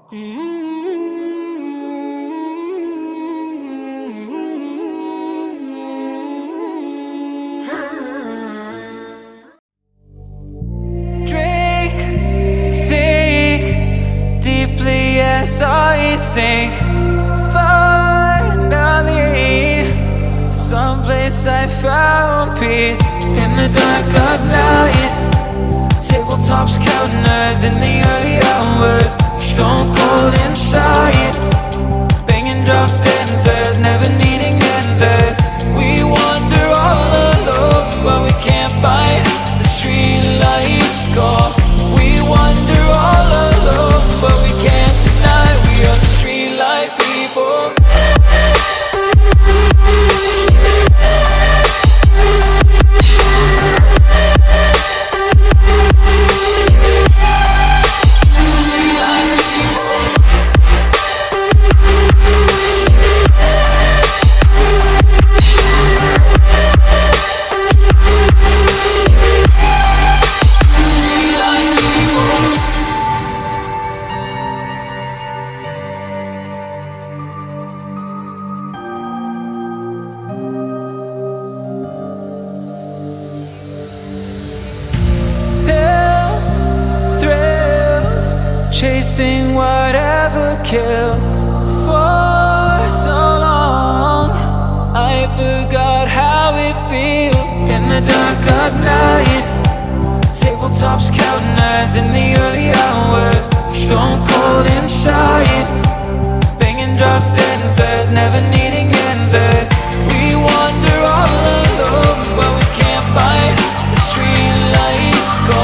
Drink, think deeply as I sink. Finally, someplace I found peace in the dark of night. Tabletops counting nerves in the early hours. Stone cold inside, banging drop stanzas, never needing answers. We wander all alone, but we can't find the street lights go. We wander all alone, but we can't deny we are the street light people. Chasing whatever kills. For so long I forgot how it feels in the dark of night. Tabletops counting nerves in the early hours. Stone cold inside, banging drop stanzas, never needing answers. We wander all alone, but we can't find the street lights go.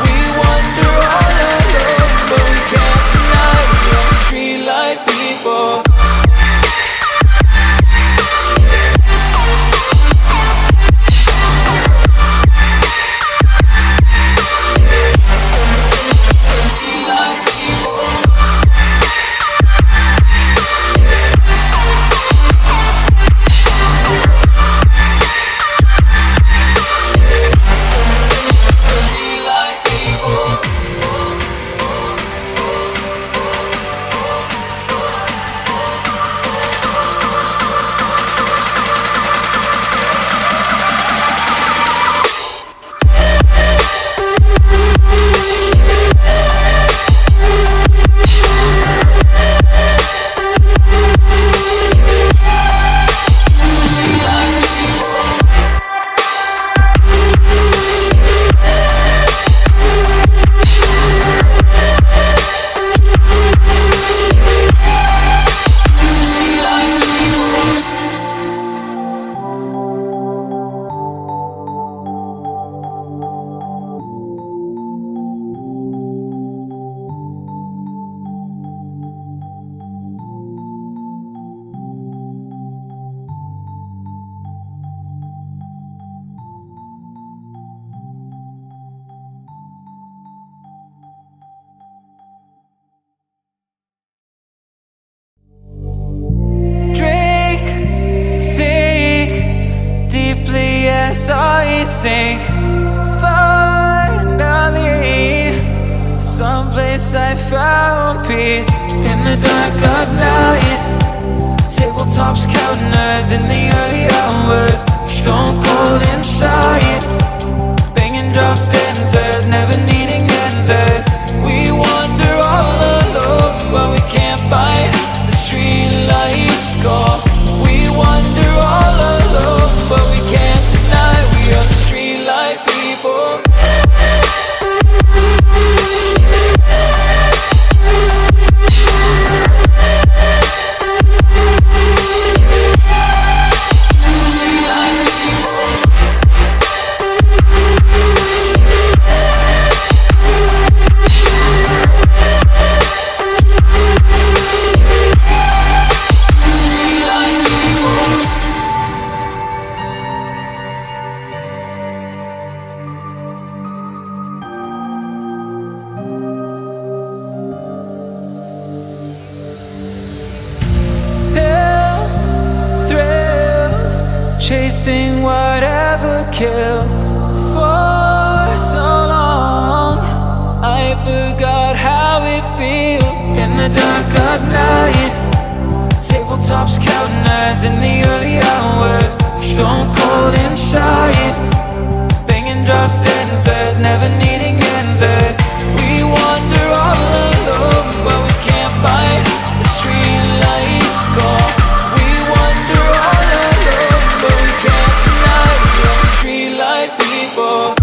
We wander all alone, but we can't deny we are the street light people. As I sink, finally, someplace I found peace in the dark of night. Tabletops counting nerves in the early hours. Stone cold inside, banging drop stanzas, never needing answers. We wander all alone, but we can't find the street lights go. We wander all alone, but we can't deny we are the street light people. Chasing whatever kills. For so long I forgot how it feels in the the dark of night. Tabletops counting eyes in the early hours. Stone cold inside, banging drops, dancers, never needing answers. We wander all alone, but we can't find the street lights gone. We wander all alone, but we can't deny we are the street light people.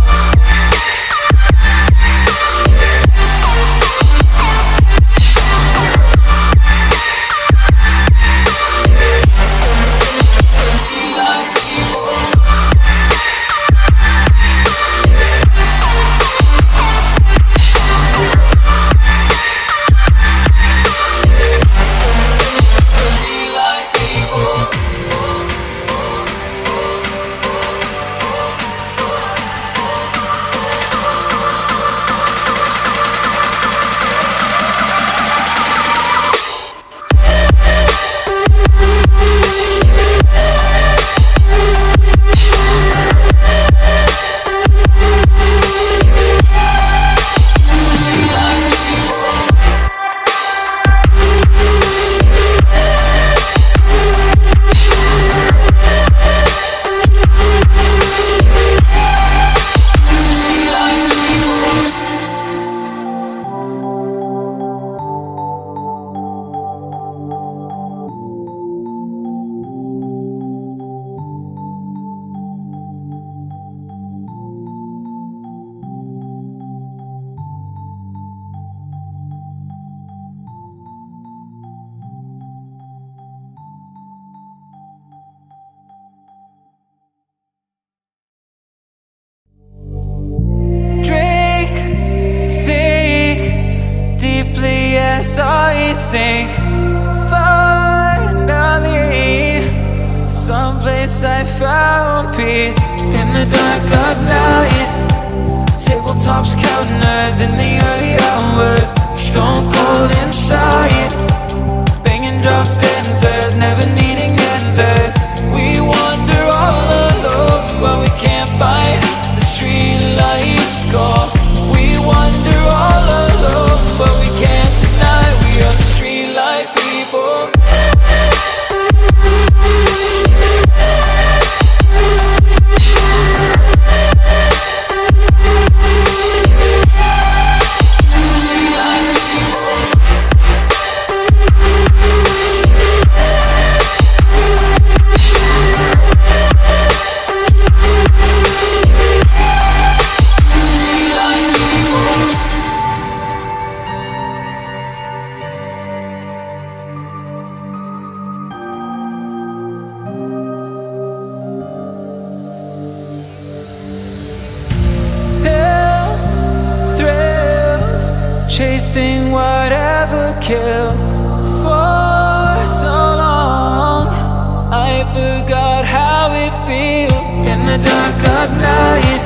I sink finally, someplace I found peace. In the dark of night, tabletops counting eyes in the early hours. Stone cold inside, banging drops, dancers, never needing answers. We wander all alone, but we can't find the street lights go. We wander all alone, but we can't deny we are the street light people. Chasing whatever kills. For so long I forgot how it feels. In the dark of night,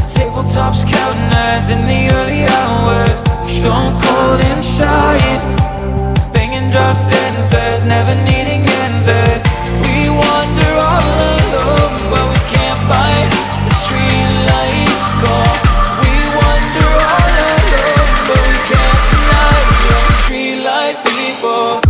tabletops counting eyes in the early hours. Stone cold inside, banging drops, dancers, never needing answers. We wander all alone, but we can't find the street lights go. We wander all alone, but we can't deny we are the street light people.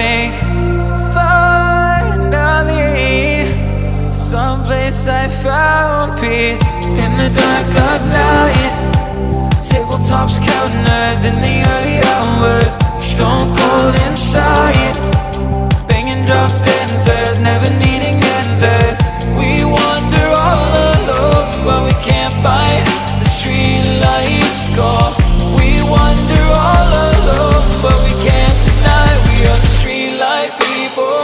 sink. Finally, someplace I found peace. In the dark of night, tabletops, counters in the early hours. Stone cold inside, banging drop stanzas, never needing answers. We wander all alone, but we can't find the street lights go. We wander all alone, but we can't deny we are the street light people.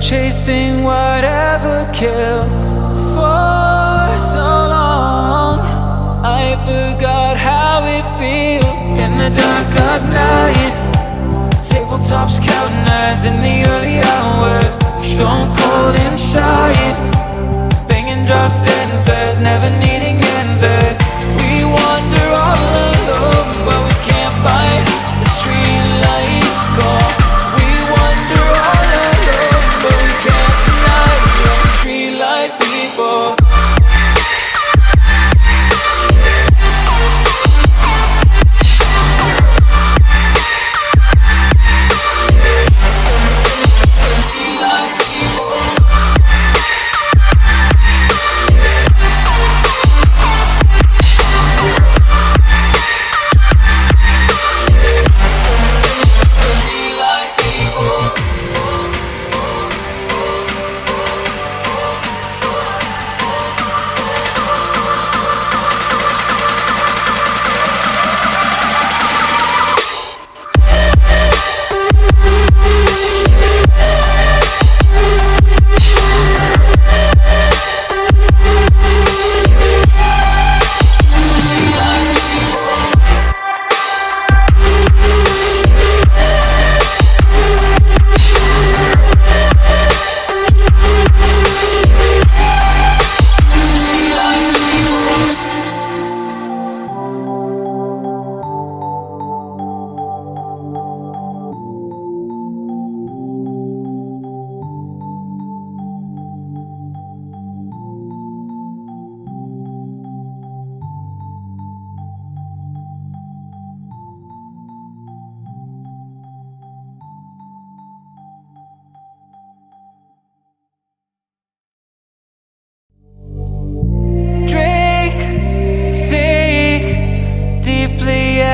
Chasing whatever kills. For so long I forgot how it feels. In the dark of night, tabletops, counters in the early hours. Stone cold inside, banging drop stanzas, never needing answers. We wander all alone, but we can't find the street lights go. We wander all alone, but we can't deny we are the street light people.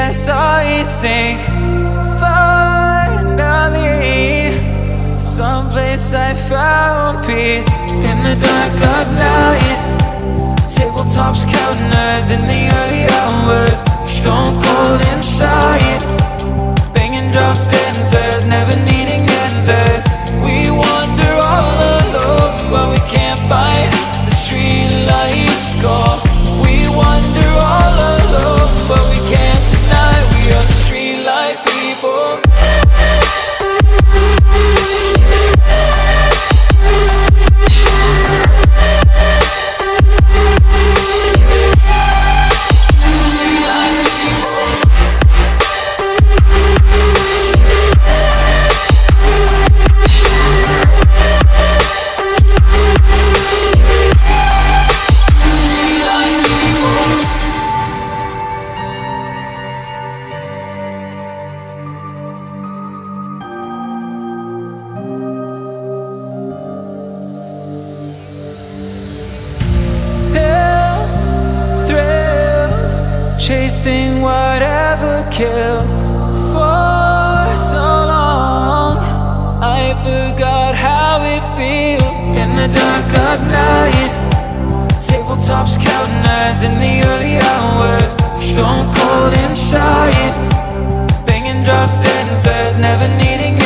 As I sink. Finally, someplace I found peace. In the dark of night, tabletops, counters in the early hours. Stone cold inside, banging drop stanzas, never needing answers. We wander all alone, but we can't find the street lights go. We wander all alone, but we can't deny we are the street light people. Chasing whatever kills. For so long I forgot how it feels. In the dark of night, tabletops, counters in the early hours. Stone cold inside, banging drop stanzas, never needing